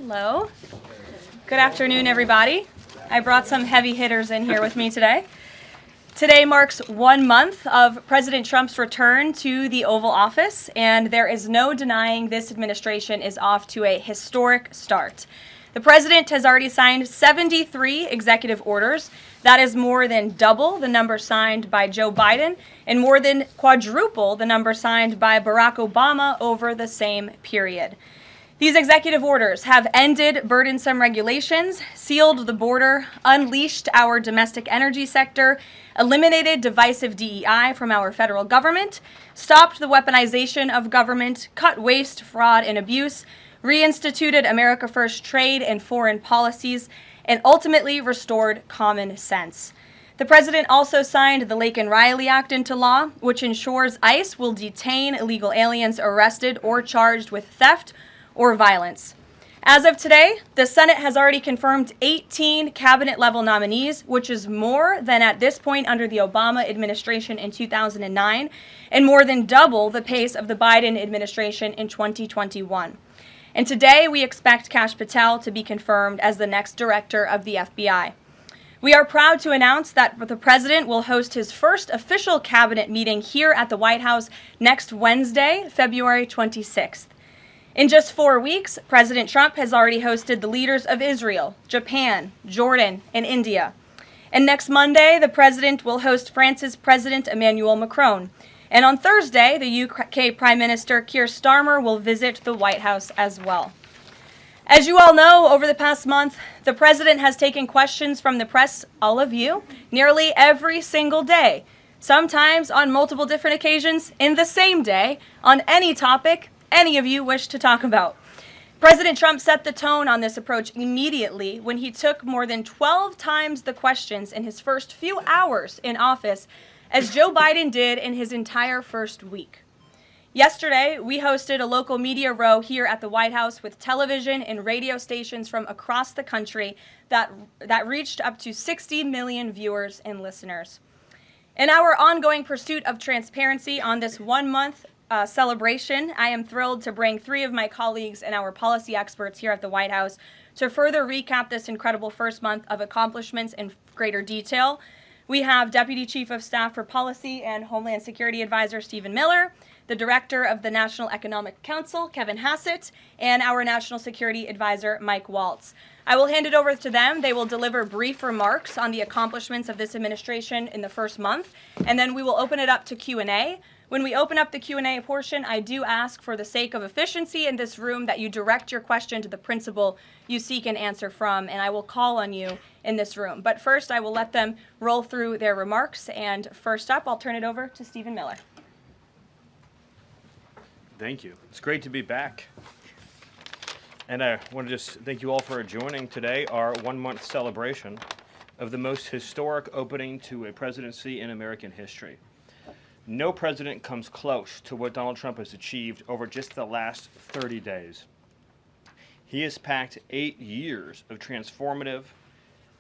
Hello. Good afternoon, everybody. I brought some heavy hitters in here with me today. Today marks 1 month of President Trump's return to the Oval Office, and there is no denying this administration is off to a historic start. The president has already signed 73 executive orders. That is more than double the number signed by Joe Biden and more than quadruple the number signed by Barack Obama over the same period. These executive orders have ended burdensome regulations, sealed the border, unleashed our domestic energy sector, eliminated divisive DEI from our federal government, stopped the weaponization of government, cut waste, fraud, and abuse, reinstituted America First trade and foreign policies, and ultimately restored common sense. The president also signed the Laken-Riley Act into law, which ensures ICE will detain illegal aliens arrested or charged with theft or violence. As of today, the Senate has already confirmed 18 cabinet-level nominees, which is more than at this point under the Obama administration in 2009, and more than double the pace of the Biden administration in 2021. And today, we expect Kash Patel to be confirmed as the next director of the FBI. We are proud to announce that the president will host his first official cabinet meeting here at the White House next Wednesday, February 26th. In just 4 weeks, President Trump has already hosted the leaders of Israel, Japan, Jordan, and India. And next Monday, the president will host France's President Emmanuel Macron. And on Thursday, the UK Prime Minister Keir Starmer will visit the White House as well. As you all know, over the past month, the president has taken questions from the press, all of you, nearly every single day, sometimes on multiple different occasions in the same day, on any topic any of you wish to talk about. President Trump set the tone on this approach immediately when he took more than 12 times the questions in his first few hours in office as Joe Biden did in his entire first week. Yesterday, we hosted a local media row here at the White House with television and radio stations from across the country that reached up to 60 million viewers and listeners. In our ongoing pursuit of transparency on this 1 month celebration, I am thrilled to bring 3 of my colleagues and our policy experts here at the White House to further recap this incredible first month of accomplishments in greater detail. We have Deputy Chief of Staff for Policy and Homeland Security Advisor Stephen Miller, the Director of the National Economic Council, Kevin Hassett, and our National Security Advisor, Mike Waltz. I will hand it over to them. They will deliver brief remarks on the accomplishments of this administration in the first month, and then we will open it up to Q&A. When we open up the Q&A portion, I do ask for the sake of efficiency in this room that you direct your question to the principal you seek an answer from, and I will call on you in this room. But first, I will let them roll through their remarks, and first up, I'll turn it over to Stephen Miller. Thank you. It's great to be back. And I want to just thank you all for joining today, our 1 month celebration of the most historic opening to a presidency in American history. No president comes close to what Donald Trump has achieved over just the last 30 days. He has packed 8 years of transformative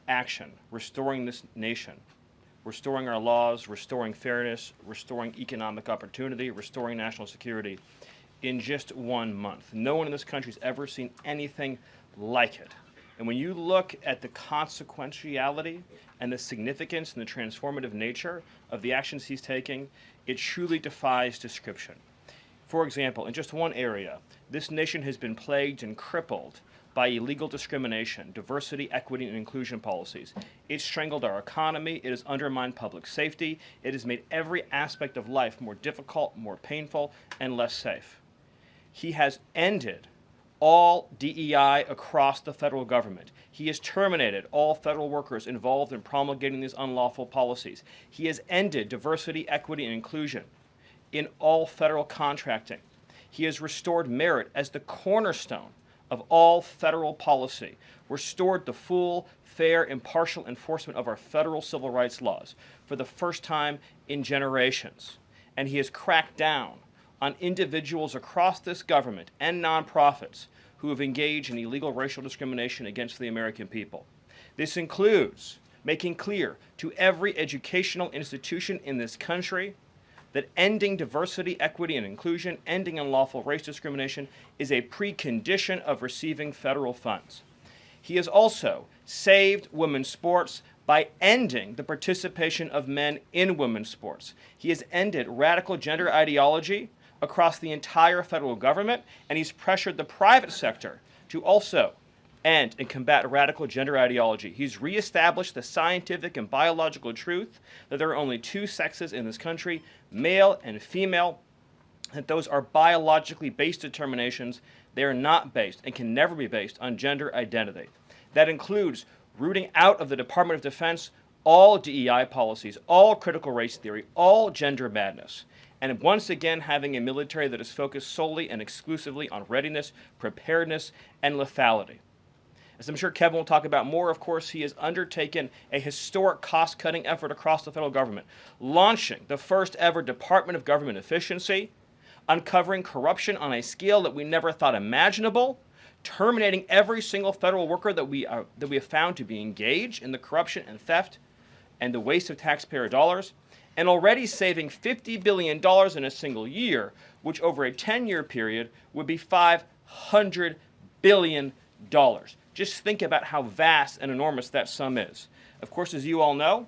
action, restoring this nation, restoring our laws, restoring fairness, restoring economic opportunity, restoring national security in just 1 month. No one in this country has ever seen anything like it. And when you look at the consequentiality and the significance and the transformative nature of the actions he's taking, it truly defies description. For example, in just one area, this nation has been plagued and crippled by illegal discrimination, diversity, equity, and inclusion policies. It's strangled our economy, it has undermined public safety, it has made every aspect of life more difficult, more painful, and less safe. He has ended all DEI across the federal government. He has terminated all federal workers involved in promulgating these unlawful policies. He has ended diversity, equity, and inclusion in all federal contracting. He has restored merit as the cornerstone of all federal policy, restored the full, fair, impartial enforcement of our federal civil rights laws for the first time in generations. And he has cracked down on individuals across this government and nonprofits who have engaged in illegal racial discrimination against the American people. This includes making clear to every educational institution in this country that ending diversity, equity, and inclusion, ending unlawful race discrimination is a precondition of receiving federal funds. He has also saved women's sports by ending the participation of men in women's sports. He has ended radical gender ideology across the entire federal government, and he's pressured the private sector to also end and combat radical gender ideology. He's reestablished the scientific and biological truth that there are only two sexes in this country, male and female, that those are biologically based determinations. They are not based and can never be based on gender identity. That includes rooting out of the Department of Defense all DEI policies, all critical race theory, all gender madness, and once again having a military that is focused solely and exclusively on readiness, preparedness, and lethality. As I'm sure Kevin will talk about more, of course, he has undertaken a historic cost-cutting effort across the federal government, launching the first ever Department of Government Efficiency, uncovering corruption on a scale that we never thought imaginable, terminating every single federal worker that we have found to be engaged in the corruption and theft and the waste of taxpayer dollars, and already saving $50 billion in a single year, which over a 10-year period would be $500 billion. Just think about how vast and enormous that sum is. Of course, as you all know,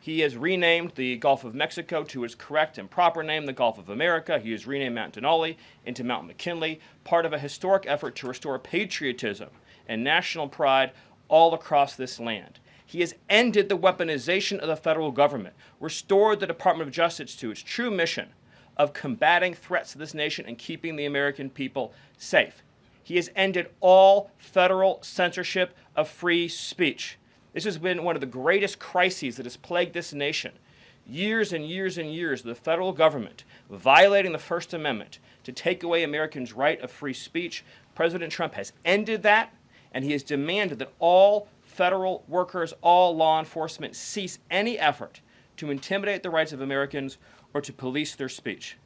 he has renamed the Gulf of Mexico to its correct and proper name, the Gulf of America. He has renamed Mount Denali into Mount McKinley, part of a historic effort to restore patriotism and national pride all across this land. He has ended the weaponization of the federal government, restored the Department of Justice to its true mission of combating threats to this nation and keeping the American people safe. He has ended all federal censorship of free speech. This has been one of the greatest crises that has plagued this nation. Years and years and years of the federal government violating the First Amendment to take away Americans' right of free speech. President Trump has ended that, and he has demanded that all federal workers, all law enforcement, cease any effort to intimidate the rights of Americans or to police their speech.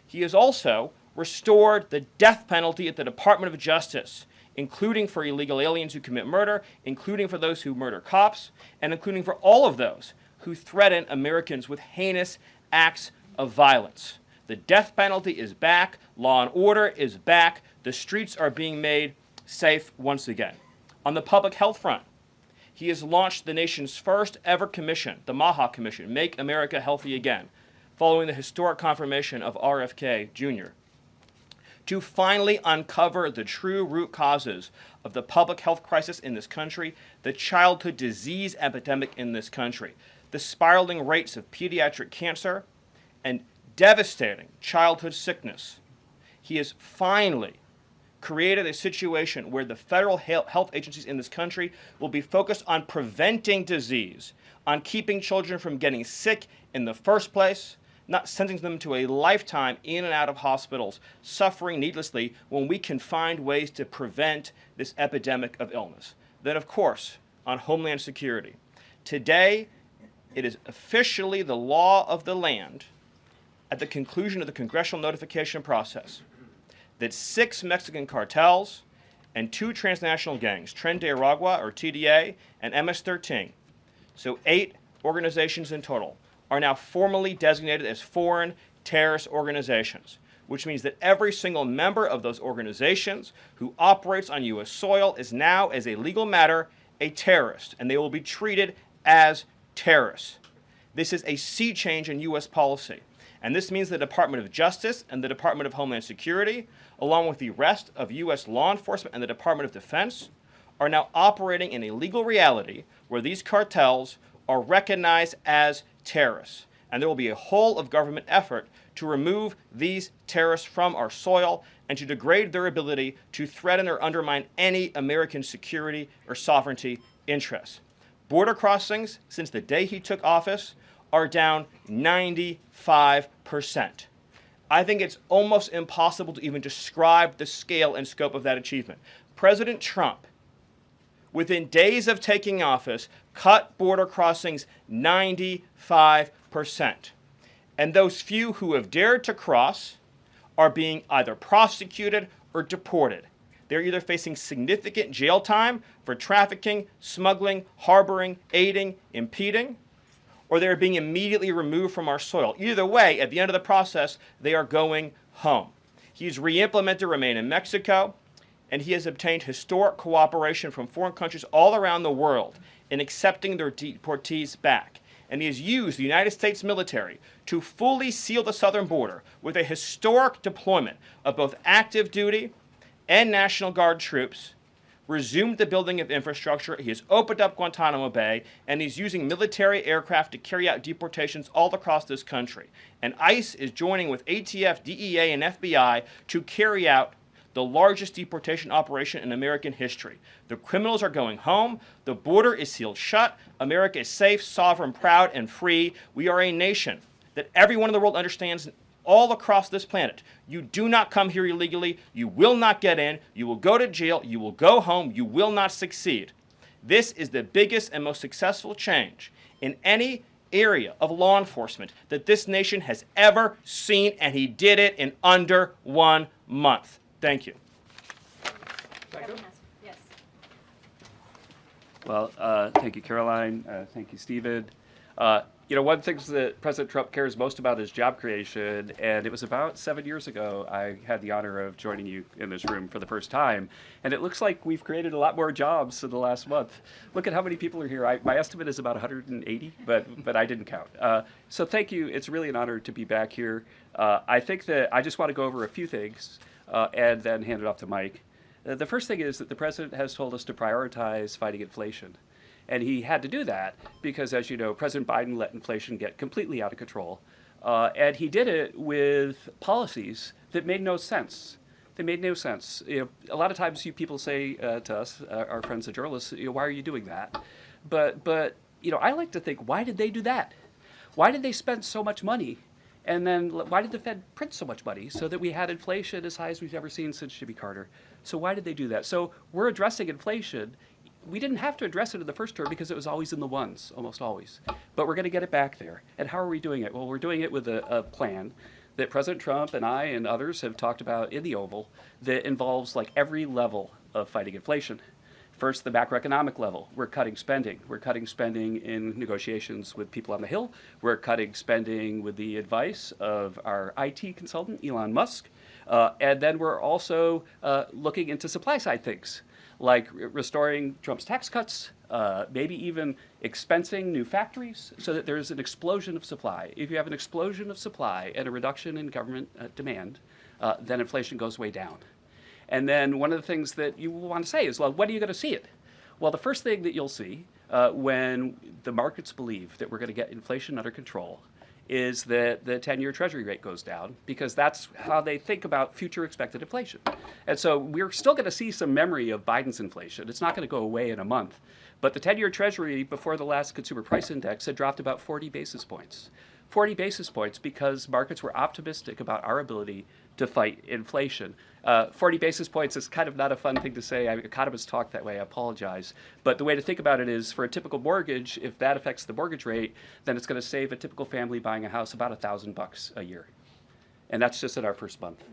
He has also restored the death penalty at the Department of Justice, including for illegal aliens who commit murder, including for those who murder cops, and including for all of those who threaten Americans with heinous acts of violence. The death penalty is back. Law and order is back. The streets are being made safe once again. On the public health front, he has launched the nation's first ever commission, the MAHA Commission, Make America Healthy Again, following the historic confirmation of RFK Jr., to finally uncover the true root causes of the public health crisis in this country, the childhood disease epidemic in this country, the spiraling rates of pediatric cancer, and devastating childhood sickness. He has finally created a situation where the federal health agencies in this country will be focused on preventing disease, on keeping children from getting sick in the first place, not sending them to a lifetime in and out of hospitals, suffering needlessly, when we can find ways to prevent this epidemic of illness. Then, of course, on Homeland Security. Today, it is officially the law of the land, at the conclusion of the congressional notification process, that 6 Mexican cartels and 2 transnational gangs, Tren de Aragua, or TDA, and MS-13, so 8 organizations in total, are now formally designated as foreign terrorist organizations, which means that every single member of those organizations who operates on U.S. soil is now, as a legal matter, a terrorist, and they will be treated as terrorists. This is a sea change in U.S. policy, and this means the Department of Justice and the Department of Homeland Security, along with the rest of U.S. law enforcement and the Department of Defense, are now operating in a legal reality where these cartels are recognized as terrorists. And there will be a whole of government effort to remove these terrorists from our soil and to degrade their ability to threaten or undermine any American security or sovereignty interests. Border crossings, since the day he took office, are down 95%. I think it's almost impossible to even describe the scale and scope of that achievement. President Trump, within days of taking office, cut border crossings 95%. And those few who have dared to cross are being either prosecuted or deported. They're either facing significant jail time for trafficking, smuggling, harboring, aiding, impeding, or they are being immediately removed from our soil. Either way, at the end of the process, they are going home. He's re-implemented Remain in Mexico, and he has obtained historic cooperation from foreign countries all around the world in accepting their deportees back. And he has used the United States military to fully seal the southern border with a historic deployment of both active duty and National Guard troops, resumed the building of infrastructure, he has opened up Guantanamo Bay, and he's using military aircraft to carry out deportations all across this country. And ICE is joining with ATF, DEA, and FBI to carry out the largest deportation operation in American history. The criminals are going home. The border is sealed shut. America is safe, sovereign, proud, and free. We are a nation that everyone in the world understands all across this planet. You do not come here illegally. You will not get in. You will go to jail. You will go home. You will not succeed. This is the biggest and most successful change in any area of law enforcement that this nation has ever seen, and he did it in under 1 month. Thank you. Yes. Well, thank you, Caroline. Thank you, Stephen. One of the things that President Trump cares most about is job creation, and it was about 7 years ago I had the honor of joining you in this room for the first time, and it looks like we've created a lot more jobs in the last month. Look at how many people are here. My estimate is about 180, but I didn't count. So thank you. It's really an honor to be back here. I think that I just want to go over a few things and then hand it off to Mike. The first thing is that the president has told us to prioritize fighting inflation. And he had to do that because, as you know, President Biden let inflation get completely out of control. And he did it with policies that made no sense. They made no sense. A lot of times you people say to us, our friends the journalists, why are you doing that? But I like to think, why did they do that? Why did they spend so much money? And then why did the Fed print so much money so that we had inflation as high as we've ever seen since Jimmy Carter? So why did they do that? So we're addressing inflation. We didn't have to address it in the first term because it was always in the ones, almost always. But we're going to get it back there. And how are we doing it? Well, we're doing it with a plan that President Trump and I and others have talked about in the Oval that involves like every level of fighting inflation. First, the macroeconomic level. We're cutting spending. We're cutting spending in negotiations with people on the Hill. We're cutting spending with the advice of our IT consultant, Elon Musk. And then we're also looking into supply side things, like restoring Trump's tax cuts, maybe even expensing new factories so that there's an explosion of supply. If you have an explosion of supply and a reduction in government demand, then inflation goes way down. And then one of the things that you want to say is, well, when are you going to see it? Well, the first thing that you'll see when the markets believe that we're going to get inflation under control is that the 10-year Treasury rate goes down, because that's how they think about future expected inflation. And so we're still going to see some memory of Biden's inflation. It's not going to go away in a month. But the 10-year Treasury before the last consumer price index had dropped about 40 basis points. 40 basis points because markets were optimistic about our ability to fight inflation. 40 basis points is kind of not a fun thing to say. Economists talk that way. I apologize. But the way to think about it is, for a typical mortgage, if that affects the mortgage rate, then it's going to save a typical family buying a house about $1,000 a year. And that's just in our first month.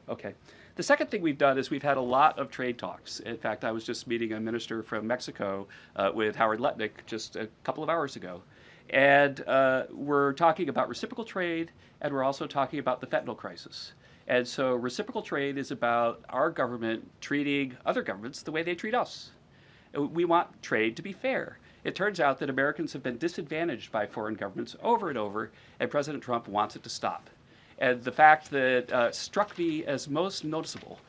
Okay. The second thing we've done is we've had a lot of trade talks. In fact, I was just meeting a minister from Mexico with Howard Lutnick just a couple of hours ago. And we're talking about reciprocal trade, and we're also talking about the fentanyl crisis. And so reciprocal trade is about our government treating other governments the way they treat us. We want trade to be fair. It turns out that Americans have been disadvantaged by foreign governments over and over, and President Trump wants it to stop. And the fact that struck me as most noticeable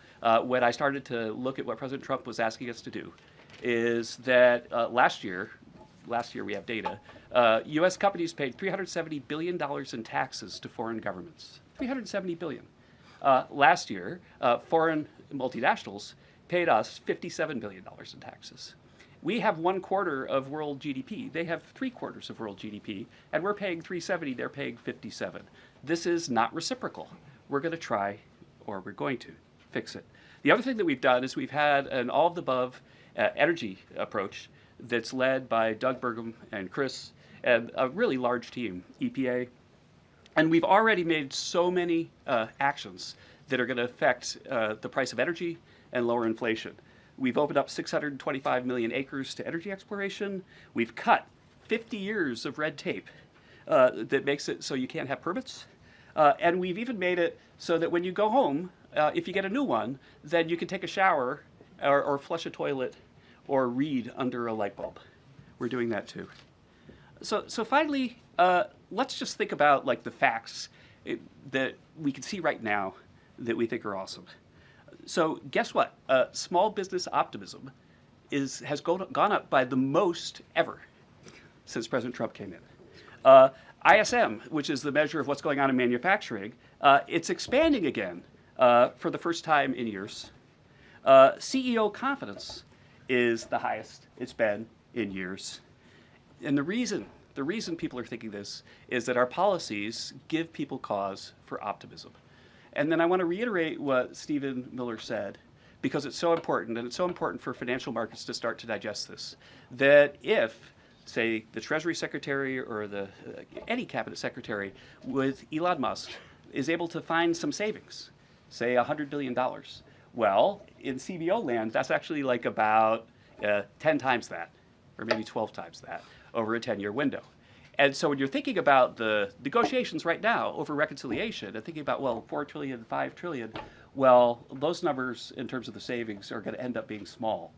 when I started to look at what President Trump was asking us to do is that last year we have data, U.S. companies paid $370 billion in taxes to foreign governments. $370 billion. Last year, foreign multinationals paid us $57 billion in taxes. We have 1/4 of world GDP. They have 3/4 of world GDP, and we're paying $370, they're paying $57. This is not reciprocal. We're going to try, or we're going to, fix it. The other thing that we've done is we've had an all-of-the-above energy approach that's led by Doug Burgum and Chris and a really large team, EPA. And we've already made so many actions that are going to affect the price of energy and lower inflation. We've opened up 625 million acres to energy exploration. We've cut 50 years of red tape. that makes it so you can't have permits. And we've even made it so that when you go home, if you get a new one, then you can take a shower or flush a toilet or read under a light bulb. We're doing that too. So finally, let's just think about like the facts that we can see right now that we think are awesome. So guess what? Small business optimism has gone up by the most ever since President Trump came in. ISM, which is the measure of what's going on in manufacturing, it's expanding again for the first time in years. CEO confidence is the highest it's been in years. And the reason people are thinking this is that our policies give people cause for optimism. And then I want to reiterate what Stephen Miller said, because it's so important, and it's so important for financial markets to start to digest this, that if, say, the Treasury Secretary or any cabinet secretary with Elon Musk is able to find some savings, say $100 billion, well, in CBO land, that's actually like about 10 times that, or maybe 12 times that, over a 10-year window. And so when you're thinking about the negotiations right now over reconciliation and thinking about, well, 4 trillion, 5 trillion, well, those numbers in terms of the savings are going to end up being small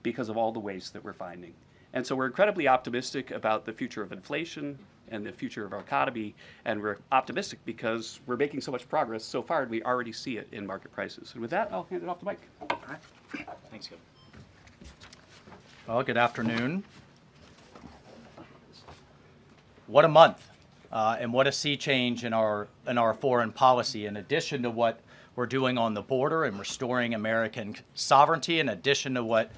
because of all the waste that we're finding. And so we're incredibly optimistic about the future of inflation and the future of our economy, and we're optimistic because we're making so much progress so far, and we already see it in market prices. And with that, I'll hand it off to Mike. All right. Thanks, Gil. Well, good afternoon. What a month, and what a sea change in our foreign policy. In addition to what we're doing on the border and restoring American sovereignty, in addition to what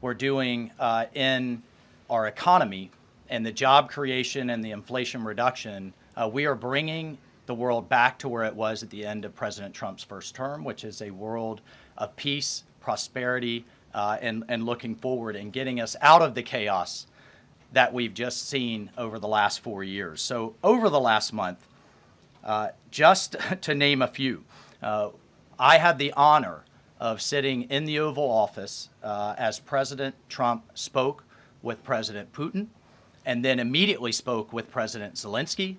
we're doing in our economy and the job creation and the inflation reduction, we are bringing the world back to where it was at the end of President Trump's first term, which is a world of peace, prosperity, and looking forward and getting us out of the chaos that we've just seen over the last 4 years. So over the last month, just to name a few, I had the honor of sitting in the Oval Office as President Trump spoke with President Putin, and then immediately spoke with President Zelensky,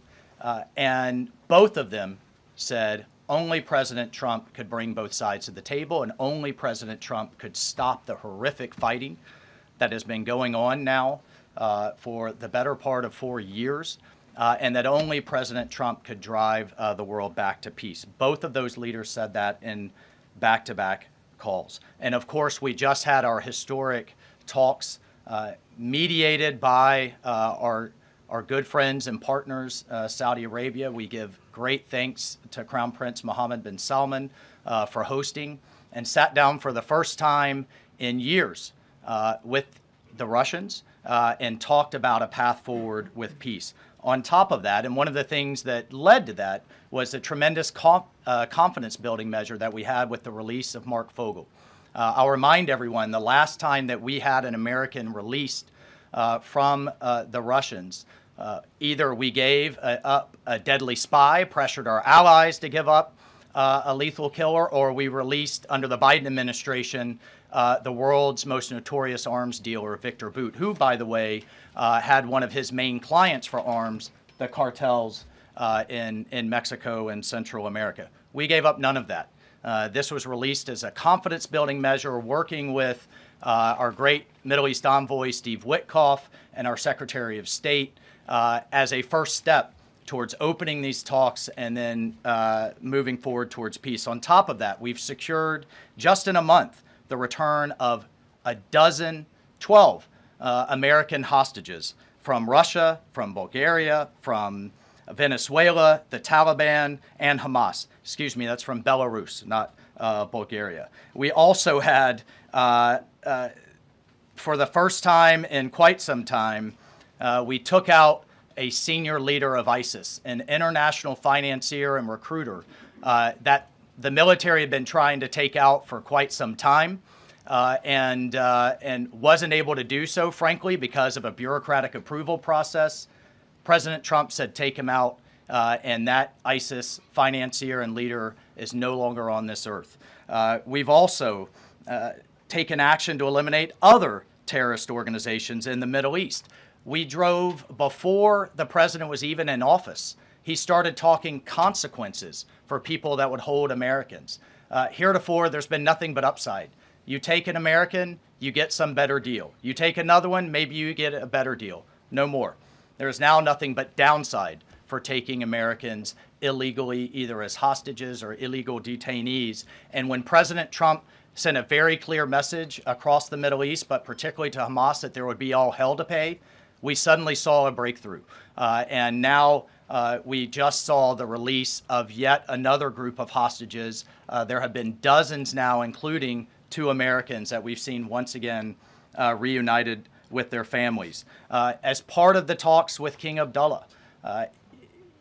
and both of them said only President Trump could bring both sides to the table, and only President Trump could stop the horrific fighting that has been going on now for the better part of 4 years, and that only President Trump could drive the world back to peace. Both of those leaders said that in back-to-back calls. And of course, we just had our historic talks mediated by our good friends and partners, Saudi Arabia. We give great thanks to Crown Prince Mohammed bin Salman for hosting, and sat down for the first time in years with the Russians and talked about a path forward with peace. On top of that, and one of the things that led to that was the tremendous confidence building measure that we had with the release of Mark Fogel. I'll remind everyone, the last time that we had an American released from the Russians, either we gave up a deadly spy, pressured our allies to give up a lethal killer, or we released, under the Biden administration, the world's most notorious arms dealer, Victor Bout, who, by the way, had one of his main clients for arms, the cartels in Mexico and Central America. We gave up none of that. This was released as a confidence-building measure, working with our great Middle East envoy, Steve Witkoff, and our Secretary of State as a first step towards opening these talks and then moving forward towards peace. On top of that, we've secured, just in a month, the return of 12 American hostages from Russia, from Bulgaria, from Venezuela, the Taliban, and Hamas. Excuse me, that's from Belarus, not Bulgaria. We also had, for the first time in quite some time, we took out a senior leader of ISIS, an international financier and recruiter that the military had been trying to take out for quite some time, and wasn't able to do so, frankly, because of a bureaucratic approval process. President Trump said, take him out, and that ISIS financier and leader is no longer on this earth. We've also taken action to eliminate other terrorist organizations in the Middle East. We drove before the president was even in office. He started talking consequences for people that would hold Americans. Heretofore, there's been nothing but upside. You take an American, you get some better deal. You take another one, maybe you get a better deal. No more. There is now nothing but downside for taking Americans illegally, either as hostages or illegal detainees. And when President Trump sent a very clear message across the Middle East, but particularly to Hamas, that there would be all hell to pay, we suddenly saw a breakthrough. And now we just saw the release of yet another group of hostages. There have been dozens now, including 2 Americans that we've seen once again reunited with their families. As part of the talks with King Abdullah,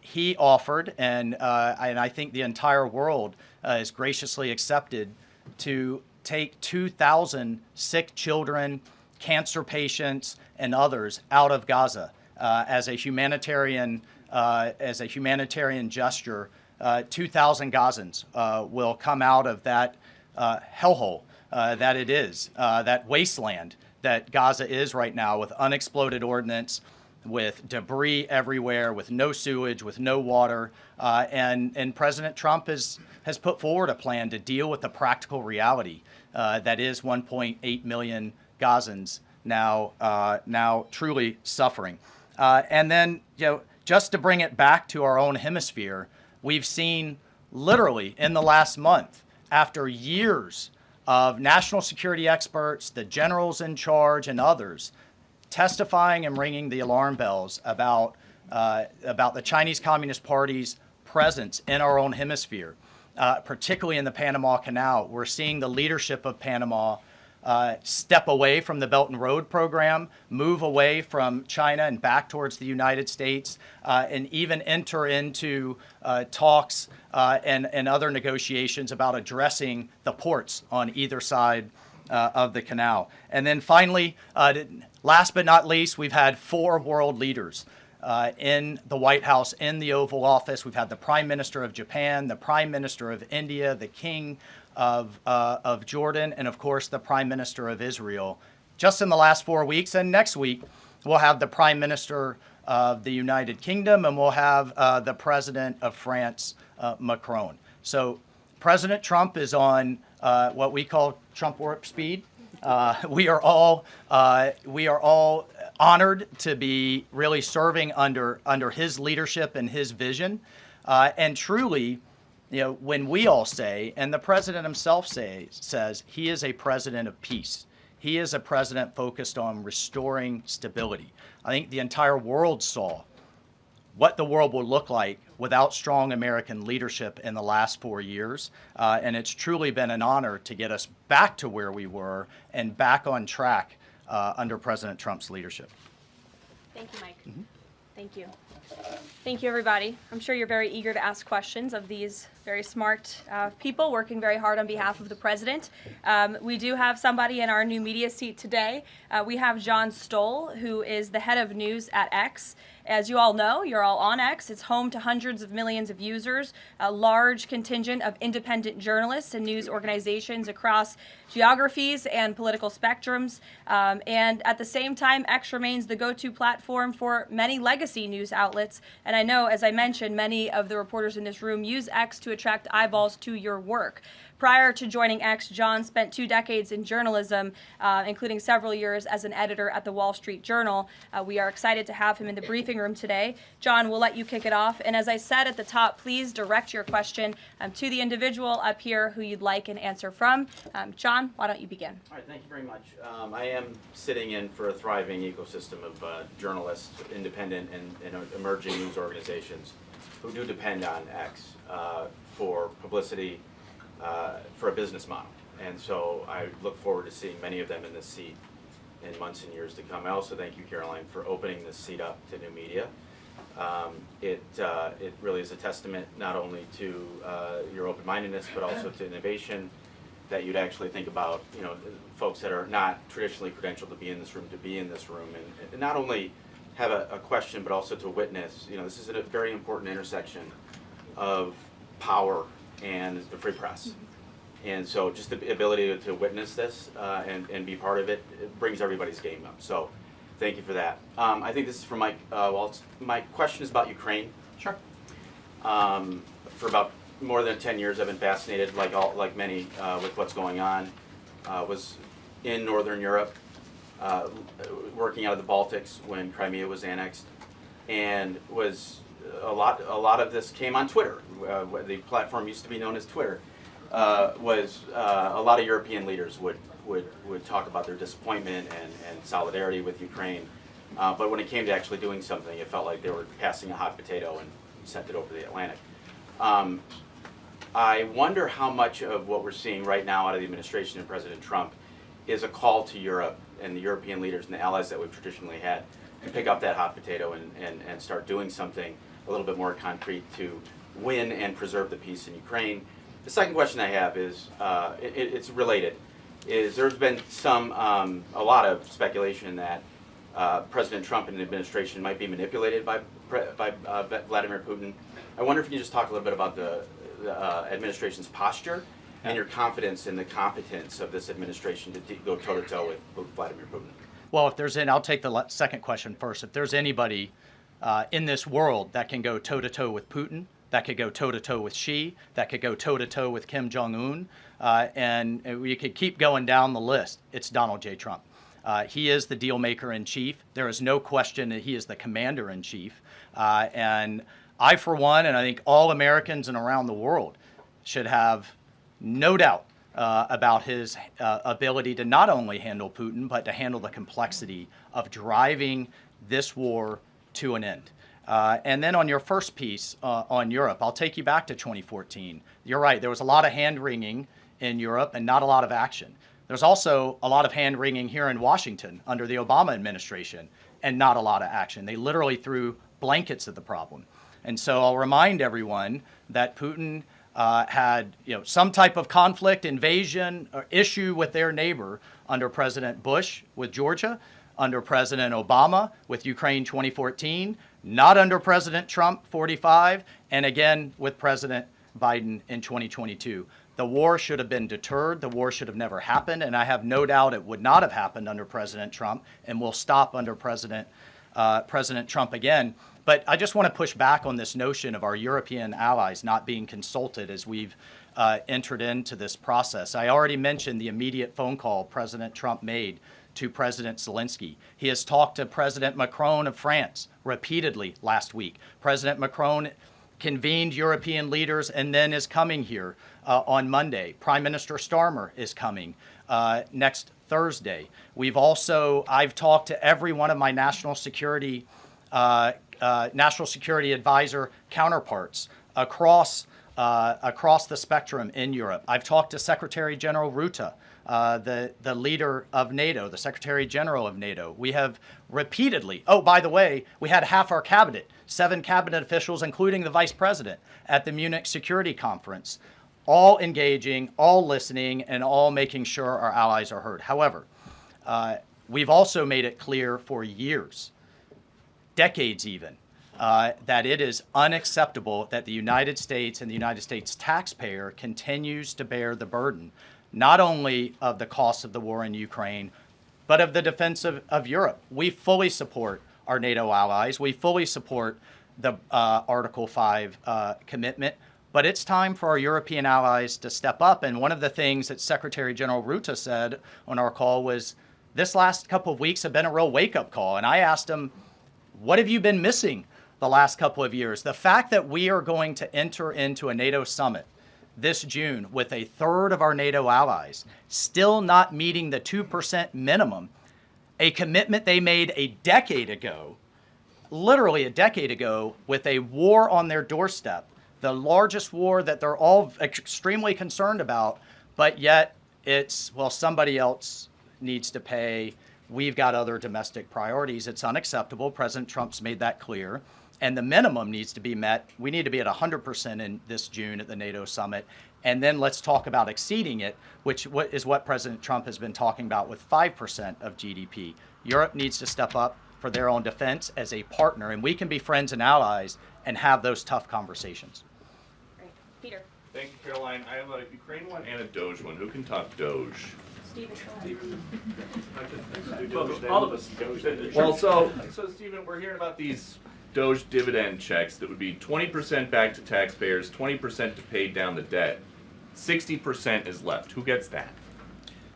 he offered, and I think the entire world is graciously accepted, to take 2,000 sick children, cancer patients, and others out of Gaza as a humanitarian gesture. 2,000 Gazans will come out of that hellhole that it is, that wasteland that Gaza is right now, with unexploded ordnance, with debris everywhere, with no sewage, with no water. And President Trump has put forward a plan to deal with the practical reality that is 1.8 million Gazans now truly suffering. And then, just to bring it back to our own hemisphere, we've seen literally in the last month, after years of national security experts, the generals in charge, and others testifying and ringing the alarm bells about the Chinese Communist Party's presence in our own hemisphere, particularly in the Panama Canal. We're seeing the leadership of Panama step away from the Belt and Road program, move away from China and back towards the United States, and even enter into talks and other negotiations about addressing the ports on either side of the canal. And then finally, last but not least, we've had 4 world leaders in the White House, in the Oval Office. We've had the Prime Minister of Japan, the Prime Minister of India, the King of Jordan, and of course the Prime Minister of Israel, just in the last 4 weeks. And next week we'll have the Prime Minister of the United Kingdom, and we'll have the President of France, Macron. So President Trump is on what we call Trump warp speed. We are all honored to be really serving under his leadership and his vision, and truly, when we all say, and the president himself says, he is a president of peace. He is a president focused on restoring stability. I think the entire world saw what the world will look like without strong American leadership in the last 4 years. And it's truly been an honor to get us back to where we were and back on track under President Trump's leadership. Thank you, Mike. Mm-hmm. Thank you. Thank you, everybody. I'm sure you're very eager to ask questions of these very smart people working very hard on behalf of the president. We do have somebody in our new media seat today. We have John Stoll, who is the head of news at X. As you all know, you're all on X. It's home to hundreds of millions of users, a large contingent of independent journalists and news organizations across geographies and political spectrums. And at the same time, X remains the go-to platform for many legacy news outlets. And I know, as I mentioned, many of the reporters in this room use X to attract eyeballs to your work. Prior to joining X, John spent 2 decades in journalism, including several years as an editor at the Wall Street Journal. We are excited to have him in the briefing room today. John, we'll let you kick it off. And as I said at the top, please direct your question to the individual up here who you'd like an answer from. John, why don't you begin? All right, thank you very much. I am sitting in for a thriving ecosystem of journalists, independent and emerging news organizations who do depend on X for publicity, for a business model. And so I look forward to seeing many of them in this seat in months and years to come. I also thank you, Karoline, for opening this seat up to new media. It really is a testament not only to your open-mindedness, but also to innovation, that you'd actually think about, folks that are not traditionally credentialed to be in this room, and not only have a question, but also to witness. This is a very important intersection of power and the free press. And so just the ability to witness this and be part of it, it brings everybody's game up. So Thank you for that. I think this is for Mike. My question is about Ukraine. Sure. For about more than 10 years, I've been fascinated, like many, with what's going on. Was in Northern Europe, working out of the Baltics when Crimea was annexed, and was a lot of this came on Twitter. The platform used to be known as Twitter. Was a lot of European leaders would talk about their disappointment and solidarity with Ukraine, but when it came to actually doing something, it felt like they were passing a hot potato and sent it over the Atlantic. I wonder how much of what we're seeing right now out of the administration and President Trump is a call to Europe and the European leaders and the allies that we've traditionally had to pick up that hot potato and start doing something a little bit more concrete to win and preserve the peace in Ukraine. The second question I have is, it's related, is there's been a lot of speculation that President Trump and the administration might be manipulated by Vladimir Putin. I wonder if you can just talk a little bit about the administration's posture and your confidence in the competence of this administration to go toe-to-toe with Vladimir Putin. Well, if there's I'll take the second question first. If there's anybody in this world that can go toe-to-toe with Putin, that could go toe-to-toe with Xi, that could go toe-to-toe with Kim Jong-un, and we could keep going down the list, it's Donald J. Trump. He is the deal maker in chief. There is no question that he is the commander in chief. And I, for one, and I think all Americans and around the world should have no doubt about his ability to not only handle Putin, but to handle the complexity of driving this war to an end. And then on your first piece on Europe, I'll take you back to 2014. You're right, there was a lot of hand-wringing in Europe and not a lot of action. There's also a lot of hand-wringing here in Washington under the Obama administration and not a lot of action. They literally threw blankets at the problem. And so I'll remind everyone that Putin had some type of conflict, invasion, or issue with their neighbor under President Bush with Georgia, under President Obama with Ukraine 2014, not under President Trump 45, and again with President Biden in 2022. The war should have been deterred. The war should have never happened, and I have no doubt it would not have happened under President Trump and will stop under President Trump again. But I just want to push back on this notion of our European allies not being consulted as we've entered into this process. I already mentioned the immediate phone call President Trump made to President Zelensky. He has talked to President Macron of France repeatedly last week. President Macron convened European leaders and then is coming here on Monday. Prime Minister Starmer is coming next Thursday. I've talked to every one of my national security advisor counterparts across the spectrum in Europe. I've talked to Secretary General Rutte, the leader of NATO, the Secretary General of NATO. We have repeatedly, oh, by the way, we had half our cabinet, 7 cabinet officials, including the vice president, at the Munich Security Conference, all engaging, all listening, and all making sure our allies are heard. However, we've also made it clear for years, decades even, that it is unacceptable that the United States and the United States taxpayer continues to bear the burden, not only of the cost of the war in Ukraine, but of the defense of Europe. We fully support our NATO allies. We fully support the Article 5 commitment, but it's time for our European allies to step up. And one of the things that Secretary General Rutte said on our call was, this last couple of weeks have been a real wake-up call. And I asked him, what have you been missing the last couple of years? The fact that we are going to enter into a NATO summit this June with a third of our NATO allies still not meeting the 2% minimum, a commitment they made a decade ago, literally a decade ago, with a war on their doorstep, the largest war that they're all extremely concerned about, but yet it's, well, somebody else needs to pay. We've got other domestic priorities. It's unacceptable. President Trump's made that clear. And the minimum needs to be met. We need to be at 100% in this June at the NATO summit. And then let's talk about exceeding it, which is what President Trump has been talking about with 5% of GDP. Europe needs to step up for their own defense as a partner, and we can be friends and allies and have those tough conversations. Great. Peter. Thank you, Caroline. I have a Ukraine one and a Doge one. Who can talk Doge? All of us. Well, so Stephen, we're hearing about these Doge dividend checks that would be 20% back to taxpayers, 20% to pay down the debt. 60% is left. Who gets that?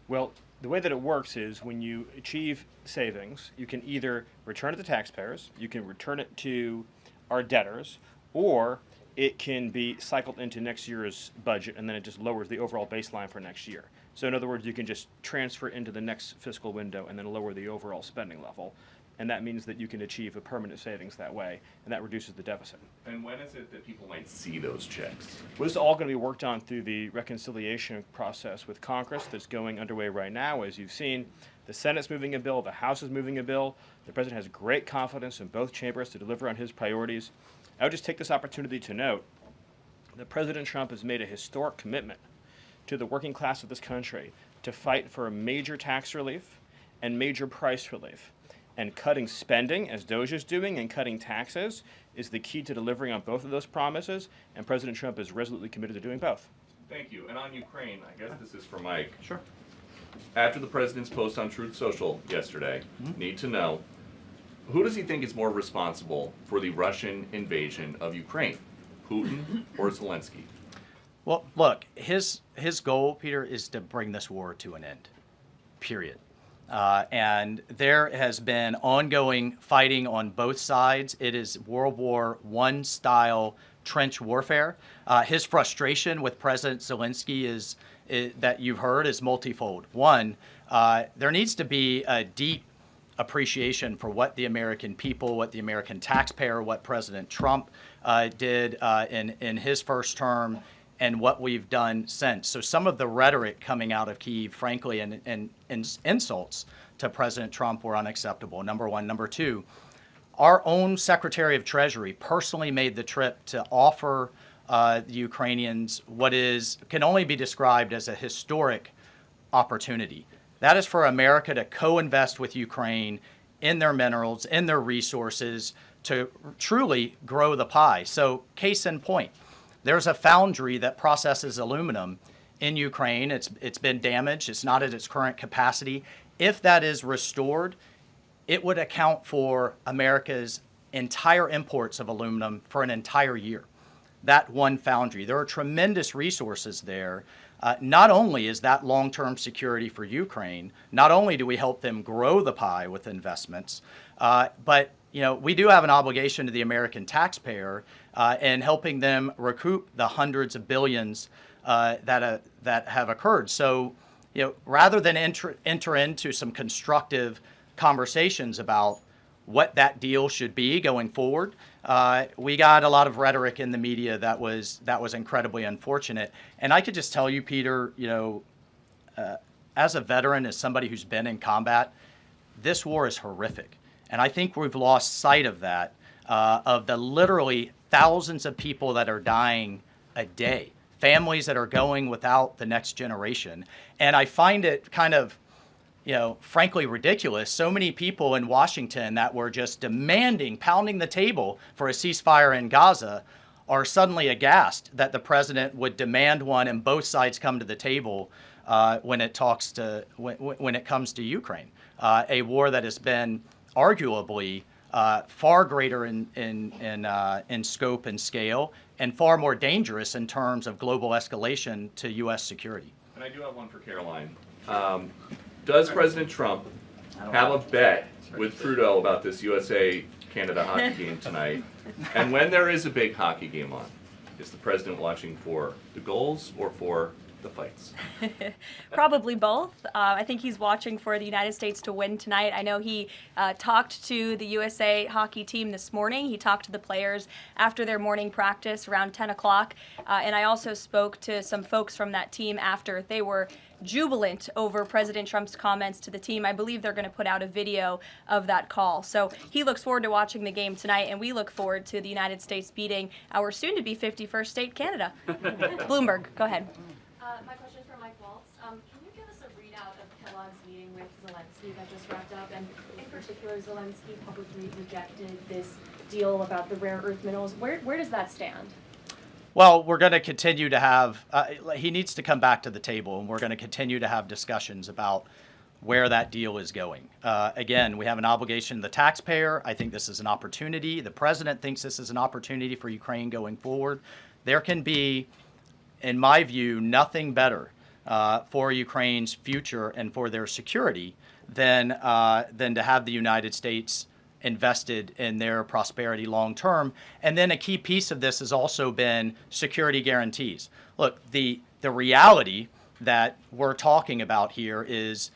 Well, the way that it works is when you achieve savings, you can either return it to taxpayers, you can return it to our debtors, or it can be cycled into next year's budget, and then it just lowers the overall baseline for next year. So in other words, you can just transfer it into the next fiscal window and then lower the overall spending level. And that means that you can achieve a permanent savings that way, and that reduces the deficit. And when is it that people might see those checks? Well, this is all going to be worked on through the reconciliation process with Congress that's going underway right now. As you've seen, the Senate's moving a bill, the House is moving a bill. The President has great confidence in both chambers to deliver on his priorities. I would just take this opportunity to note that President Trump has made a historic commitment to the working class of this country to fight for a major tax relief and major price relief. And cutting spending, as Doge is doing, and cutting taxes is the key to delivering on both of those promises, and President Trump is resolutely committed to doing both. Thank you. And on Ukraine, I guess this is for Mike. Sure. After the president's post on Truth Social yesterday, need to know, who does he think is more responsible for the Russian invasion of Ukraine, Putin or Zelensky? Well, look, his goal, Peter, is to bring this war to an end, period. And there has been ongoing fighting on both sides. It is World War I style trench warfare. His frustration with President Zelensky is that you've heard is multifold. One, there needs to be a deep appreciation for what the American people, what the American taxpayer, what President Trump did in his first term, and what we've done since. So some of the rhetoric coming out of Kyiv, frankly, and insults to President Trump were unacceptable, number one. Number two, our own Secretary of Treasury personally made the trip to offer the Ukrainians what can only be described as a historic opportunity. That is for America to co-invest with Ukraine in their minerals, in their resources, to truly grow the pie. So case in point, there's a foundry that processes aluminum in Ukraine. It's been damaged. It's not at its current capacity. If that is restored, it would account for America's entire imports of aluminum for an entire year. That one foundry. There are tremendous resources there. Not only is that long-term security for Ukraine, not only do we help them grow the pie with investments, but we do have an obligation to the American taxpayer in helping them recoup the hundreds of billions that have occurred. So, rather than enter into some constructive conversations about what that deal should be going forward, we got a lot of rhetoric in the media that was incredibly unfortunate. And I could just tell you, Peter, as a veteran, as somebody who's been in combat, this war is horrific. And I think we've lost sight of that, of the literally thousands of people that are dying a day, families that are going without the next generation. And I find it kind of, frankly ridiculous. So many people in Washington that were just demanding, pounding the table for a ceasefire in Gaza are suddenly aghast that the president would demand one and both sides come to the table when it comes to Ukraine, a war that has been arguably far greater in scope and scale, and far more dangerous in terms of global escalation to U.S. security. And I do have one for Caroline. Does President Trump have a bet with Trudeau about this USA-Canada hockey game tonight? And when there is a big hockey game on, is the president watching for the goals or for the fights? Probably both. I think he's watching for the United States to win tonight. I know he talked to the USA hockey team this morning. He talked to the players after their morning practice around 10 o'clock. And I also spoke to some folks from that team after. They were jubilant over President Trump's comments to the team. I believe they're going to put out a video of that call. So he looks forward to watching the game tonight, and we look forward to the United States beating our soon-to-be 51st state, Canada. Bloomberg, go ahead. My question is for Mike Waltz. Can you give us a readout of Kellogg's meeting with Zelensky that just wrapped up? And in particular, Zelensky publicly rejected this deal about the rare earth minerals. Where does that stand? Well, we're going to continue to have, he needs to come back to the table, and we're going to continue to have discussions about where that deal is going. Again, we have an obligation to the taxpayer. I think this is an opportunity. The president thinks this is an opportunity for Ukraine going forward. There can be, in my view, nothing better for Ukraine's future and for their security than to have the United States invested in their prosperity long term. And then a key piece of this has also been security guarantees. Look, the reality that we're talking about here is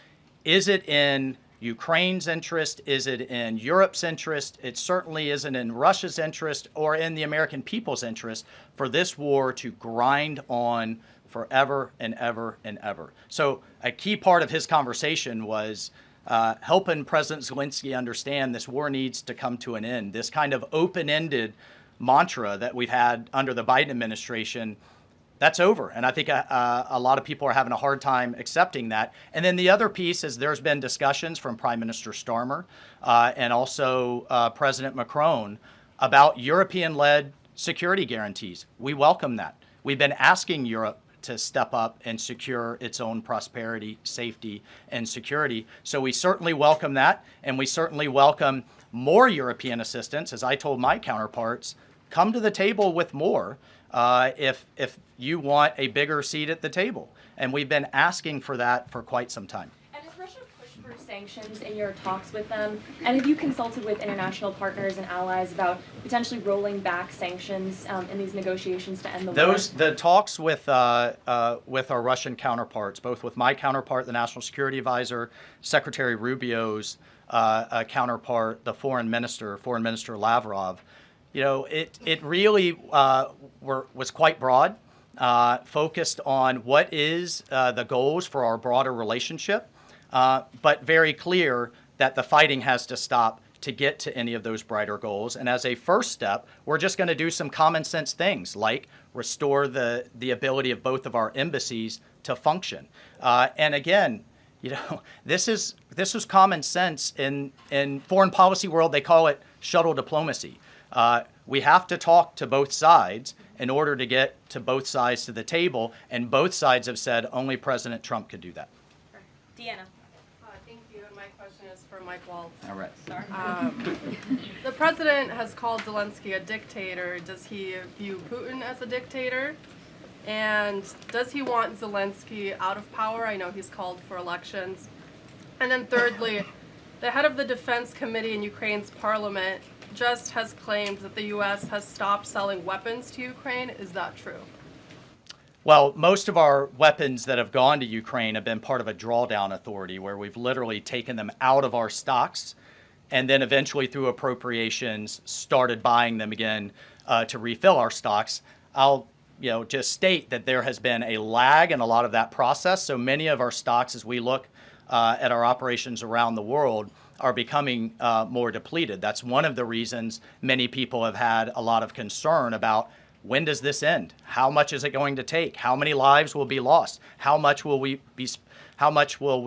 it in Ukraine's interest? Is it in Europe's interest? It certainly isn't in Russia's interest or in the American people's interest for this war to grind on forever and ever and ever. So a key part of his conversation was helping President Zelensky understand this war needs to come to an end. This kind of open-ended mantra that we've had under the Biden administration, that's over. And I think a lot of people are having a hard time accepting that. And then the other piece is there's been discussions from Prime Minister Starmer and also President Macron about European-led security guarantees. We welcome that. We've been asking Europe to step up and secure its own prosperity, safety, and security. So we certainly welcome that, and we certainly welcome more European assistance. As I told my counterparts, come to the table with more if you want a bigger seat at the table. And we've been asking for that for quite some time. And has Russia pushed for sanctions in your talks with them? And have you consulted with international partners and allies about potentially rolling back sanctions in these negotiations to end the war? The talks with our Russian counterparts, both with my counterpart, the National Security Advisor, Secretary Rubio's counterpart, the Foreign Minister Lavrov, it really was quite broad, focused on what is the goals for our broader relationship, but very clear that the fighting has to stop to get to any of those brighter goals. And as a first step, we're just going to do some common sense things like restore the ability of both of our embassies to function. And again, this is common sense in foreign policy world. They call it shuttle diplomacy. We have to talk to both sides in order to get to both sides to the table, and both sides have said only President Trump could do that. Deanna. Thank you, and my question is for Mike Waltz. All right. Sorry. The president has called Zelensky a dictator. Does he view Putin as a dictator? And does he want Zelensky out of power? I know he's called for elections. And then thirdly, the head of the Defense Committee in Ukraine's parliament just has claimed that the U.S. has stopped selling weapons to Ukraine. Is that true? Well, most of our weapons that have gone to Ukraine have been part of a drawdown authority where we've literally taken them out of our stocks and then eventually through appropriations started buying them again to refill our stocks. I'll just state that there has been a lag in a lot of that process. So many of our stocks, as we look at our operations around the world, are becoming more depleted. That's one of the reasons many people have had a lot of concern about when does this end? How much is it going to take? How many lives will be lost? How much will we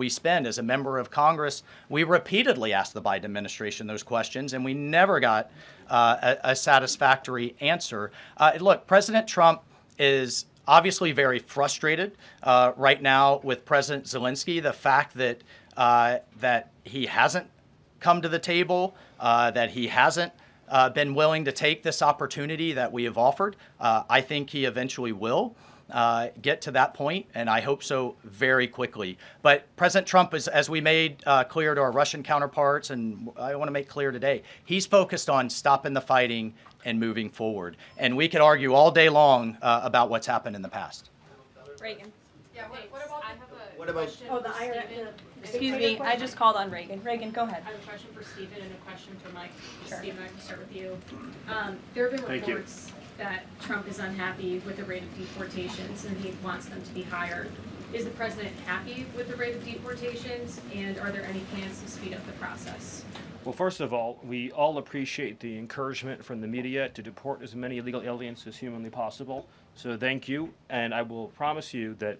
spend? As a member of Congress, we repeatedly asked the Biden administration those questions, and we never got a satisfactory answer. Look, President Trump is obviously very frustrated right now with President Zelensky. The fact that he hasn't come to the table, that he hasn't been willing to take this opportunity that we have offered. I think he eventually will get to that point, and I hope so very quickly. But President Trump is, as we made clear to our Russian counterparts, and I want to make clear today, he's focused on stopping the fighting and moving forward. And we could argue all day long about what's happened in the past. Reagan. Yeah, what about What about the IRA? Excuse me, I just called on Reagan. Reagan, go ahead. I have a question for Stephen and a question for Mike. Sure. Stephen, I can start with you. There have been Thank you. reports that Trump is unhappy with the rate of deportations and he wants them to be higher. Is the president happy with the rate of deportations, and are there any plans to speed up the process? Well, first of all, we all appreciate the encouragement from the media to deport as many illegal aliens as humanly possible. So thank you, and I will promise you that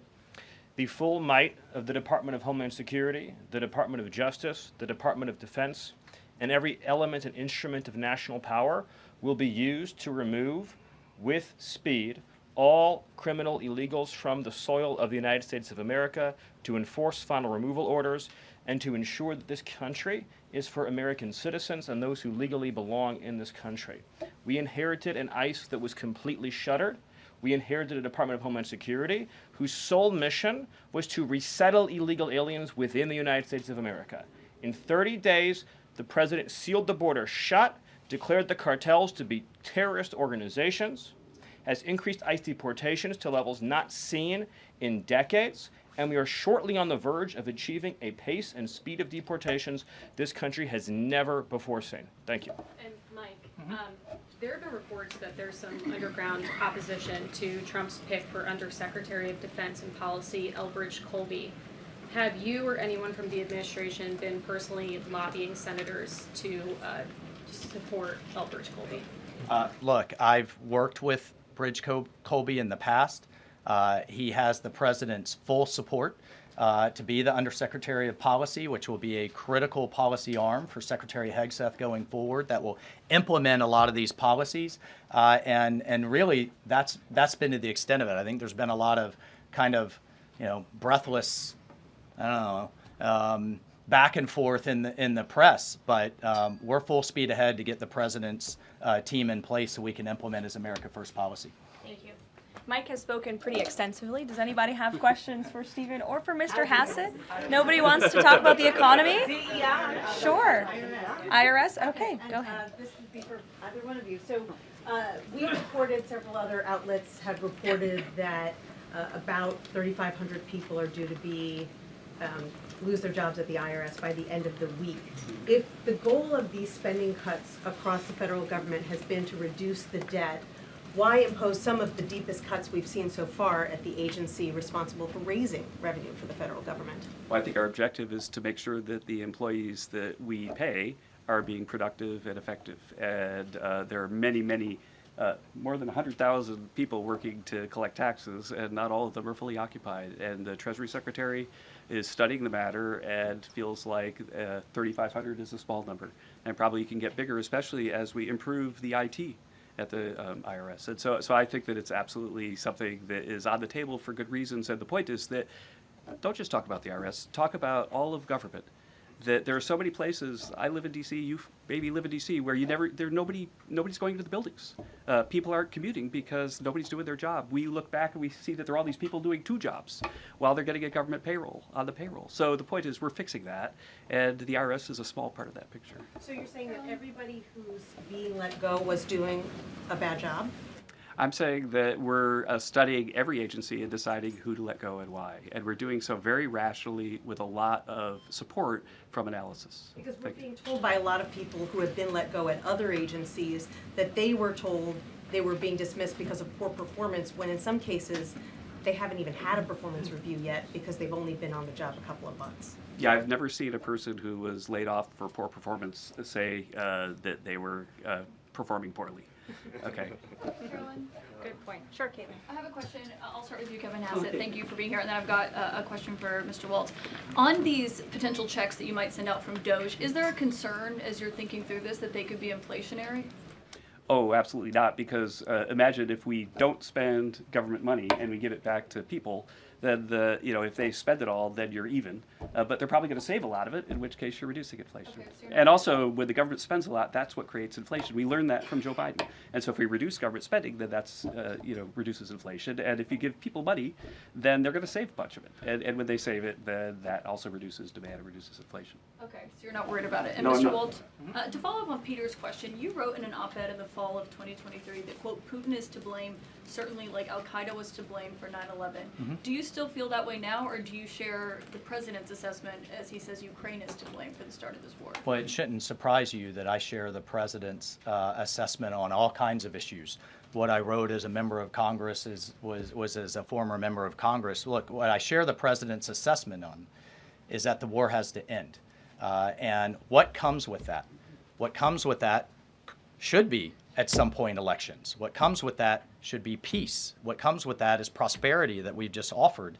the full might of the Department of Homeland Security, the Department of Justice, the Department of Defense, and every element and instrument of national power will be used to remove, with speed, all criminal illegals from the soil of the United States of America, to enforce final removal orders, and to ensure that this country is for American citizens and those who legally belong in this country. We inherited an ICE that was completely shuttered. We inherited a Department of Homeland Security whose sole mission was to resettle illegal aliens within the United States of America. In 30 days, the president sealed the border shut, declared the cartels to be terrorist organizations, has increased ICE deportations to levels not seen in decades, and we are shortly on the verge of achieving a pace and speed of deportations this country has never before seen. Thank you. And Mike, there have been reports that there's some underground opposition to Trump's pick for Undersecretary of Defense and Policy, Elbridge Colby. Have you or anyone from the administration been personally lobbying senators to support Elbridge Colby? Look, I've worked with Bridge Colby in the past. He has the president's full support to be the Undersecretary of Policy, which will be a critical policy arm for Secretary Hegseth going forward that will implement a lot of these policies. And really, that's been to the extent of it. I think there's been a lot of kind of, breathless, I don't know, back and forth in the press, but we're full speed ahead to get the president's team in place so we can implement his America First policy. Thank you. Mike has spoken pretty extensively. Does anybody have questions for Stephen or for Mr. Hassett? Nobody wants to talk about the economy? Sure. IRS? Okay, go ahead. This would be for either one of you. So we reported, several other outlets have reported that about 3,500 people are due to be lose their jobs at the IRS by the end of the week. If the goal of these spending cuts across the federal government has been to reduce the debt, why impose some of the deepest cuts we've seen so far at the agency responsible for raising revenue for the federal government? Well, I think our objective is to make sure that the employees that we pay are being productive and effective. And there are many, more than 100,000 people working to collect taxes, and not all of them are fully occupied. And the Treasury Secretary is studying the matter and feels like 3,500 is a small number, and probably can get bigger, especially as we improve the IT at the IRS. And so I think that it's absolutely something that is on the table for good reasons. And the point is that don't just talk about the IRS, talk about all of government. That there are so many places. I live in D.C. You maybe live in D.C. where nobody's going to the buildings. People aren't commuting because nobody's doing their job. We look back and we see that there are all these people doing 2 jobs while they're getting a government payroll on the payroll. So the point is we're fixing that, and the IRS is a small part of that picture. So you're saying that everybody who's being let go was doing a bad job? I'm saying that we're studying every agency and deciding who to let go and why. And we're doing so very rationally with a lot of support from analysis. Because we're being told by a lot of people who have been let go at other agencies that they were told they were being dismissed because of poor performance, when in some cases they haven't even had a performance review yet because they've only been on the job a couple of months. Yeah, I've never seen a person who was laid off for poor performance say that they were performing poorly. Okay. Caroline? Good point. Sure, Caitlin. I have a question. I'll start with you, Kevin Hassett. Thank you for being here. And then I've got a question for Mr. Waltz. On these potential checks that you might send out from DOJ, is there a concern as you're thinking through this that they could be inflationary? Oh, absolutely not, because imagine if we don't spend government money and we give it back to people, then if they spend it all, then you're even. But they're probably going to save a lot of it, in which case you're reducing inflation. Okay, so and also, when the government spends a lot, that's what creates inflation. We learned that from Joe Biden. And so if we reduce government spending, then that's reduces inflation. And if you give people money, then they're going to save a bunch of it. And when they save it, then that also reduces demand and reduces inflation. Okay, so you're not worried about it. And no, Mr. Waltz, to follow up on Peter's question, you wrote in an op-ed in the fall of 2023 that, quote, Putin is to blame, certainly like Al-Qaeda was to blame for 9/11. Mm-hmm. Do you still feel that way now, or do you share the president's assessment as he says Ukraine is to blame for the start of this war? Well, it shouldn't surprise you that I share the president's assessment on all kinds of issues. What I wrote as a member of Congress was as a former member of Congress. Look, what I share the president's assessment on is that the war has to end. And what comes with that? What comes with that should be, at some point, elections. What comes with that should be peace. What comes with that is prosperity that we've just offered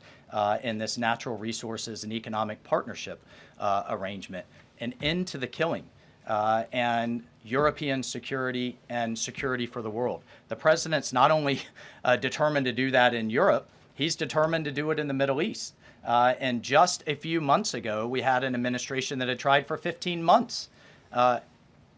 in this natural resources and economic partnership arrangement, an end to the killing. And European security and security for the world. The president's not only determined to do that in Europe, he's determined to do it in the Middle East. And just a few months ago, we had an administration that had tried for 15 months,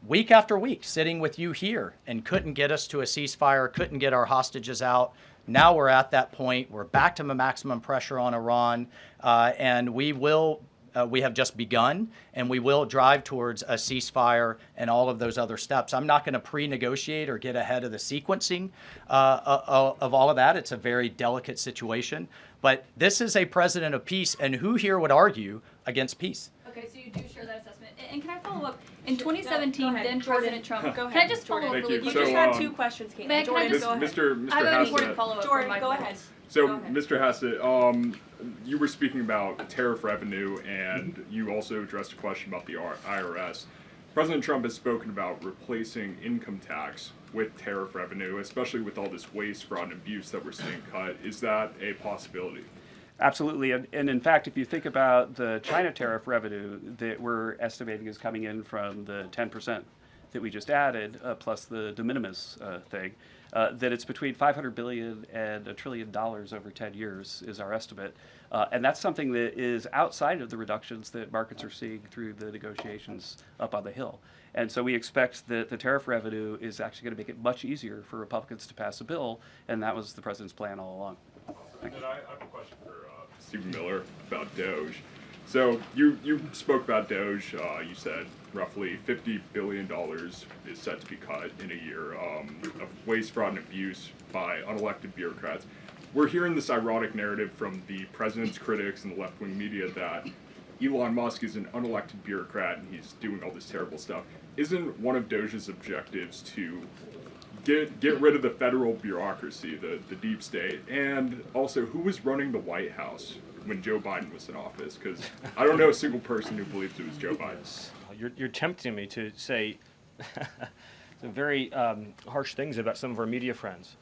week after week, sitting with you here and couldn't get us to a ceasefire, couldn't get our hostages out. Now we're at that point. We're back to maximum pressure on Iran, and we have just begun, and we will drive towards a ceasefire and all of those other steps. I'm not going to pre-negotiate or get ahead of the sequencing of all of that. It's a very delicate situation. But this is a president of peace, and who here would argue against peace? Okay, so you do share that assessment. And can I follow up? In 2017, then President Trump. Go ahead. Can I just follow Jordan. up really You quickly? just had 2 questions, Caitlin. Can I just go ahead. Mr. I have an important Hassett. follow-up. Jordan, from my go point. ahead. So, Go ahead. Mr. Hassett, you were speaking about tariff revenue, and you also addressed a question about the IRS. President Trump has spoken about replacing income tax with tariff revenue, especially with all this waste, fraud, and abuse that we're seeing cut. Is that a possibility? Absolutely, and in fact, if you think about the China tariff revenue that we're estimating is coming in from the 10% that we just added, plus the de minimis thing, that it's between $500 billion and $1 trillion over 10 years is our estimate. And that's something that is outside of the reductions that markets are seeing through the negotiations up on the Hill. And so we expect that the tariff revenue is actually going to make it much easier for Republicans to pass a bill, and that was the president's plan all along. And then I have a question for Stephen Miller about Doge. So you spoke about Doge. You said roughly $50 billion is set to be cut in a year of waste, fraud, and abuse by unelected bureaucrats. We're hearing this ironic narrative from the president's critics and the left-wing media that Elon Musk is an unelected bureaucrat and he's doing all this terrible stuff. Isn't one of Doge's objectives to get rid of the federal bureaucracy, the deep state, and also who was running the White House when Joe Biden was in office? Because I don't know a single person who believes it was Joe Biden. You're tempting me to say some very harsh things about some of our media friends.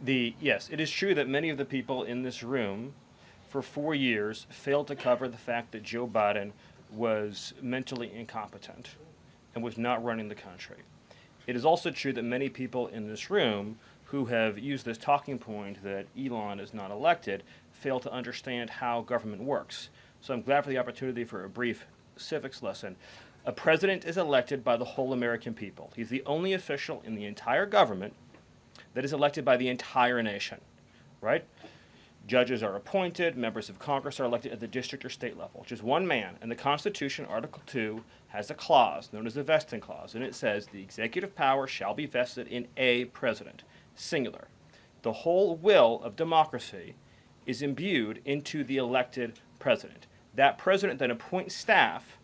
Yes, it is true that many of the people in this room for 4 years failed to cover the fact that Joe Biden was mentally incompetent and was not running the country. It is also true that many people in this room who have used this talking point that Elon is not elected fail to understand how government works. So I'm glad for the opportunity for a brief civics lesson. A president is elected by the whole American people. He's the only official in the entire government that is elected by the entire nation, right? Judges are appointed, members of Congress are elected at the district or state level, just one man. And the Constitution, Article 2, has a clause known as the vesting clause, and it says the executive power shall be vested in a president, singular. The whole will of democracy is imbued into the elected president. That president then appoints staff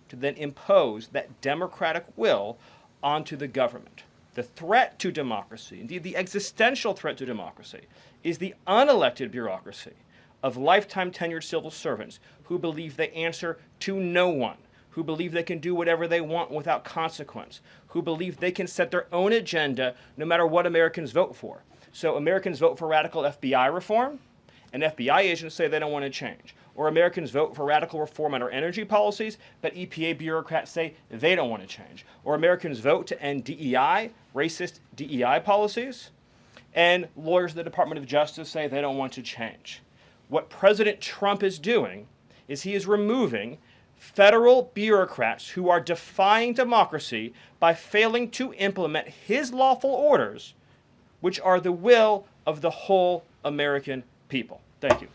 to then impose that democratic will onto the government. The threat to democracy, indeed the existential threat to democracy, is the unelected bureaucracy of lifetime tenured civil servants who believe they answer to no one, who believe they can do whatever they want without consequence, who believe they can set their own agenda no matter what Americans vote for. So Americans vote for radical FBI reform, and FBI agents say they don't want to change. Or Americans vote for radical reform on our energy policies, but EPA bureaucrats say they don't want to change. Or Americans vote to end DEI, racist DEI policies, and lawyers at the Department of Justice say they don't want to change. What President Trump is doing is he is removing federal bureaucrats who are defying democracy by failing to implement his lawful orders, which are the will of the whole American people. Thank you.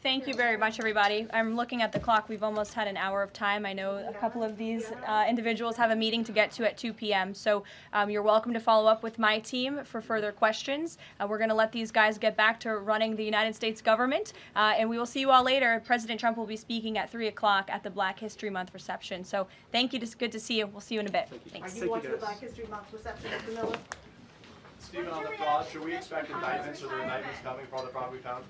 Thank you very much, everybody. I'm looking at the clock. We've almost had an hour of time. I know a couple of these individuals have a meeting to get to at 2 p.m., so you're welcome to follow up with my team for further questions. We're going to let these guys get back to running the United States government, and we will see you all later. President Trump will be speaking at 3 o'clock at the Black History Month reception. So thank you. It's good to see you. We'll see you in a bit. Thanks. Are you watching the Black History Month reception, Mr. Miller? Stephen, on the fraud, should we expect indictments? Are there indictments coming for all the fraud we found?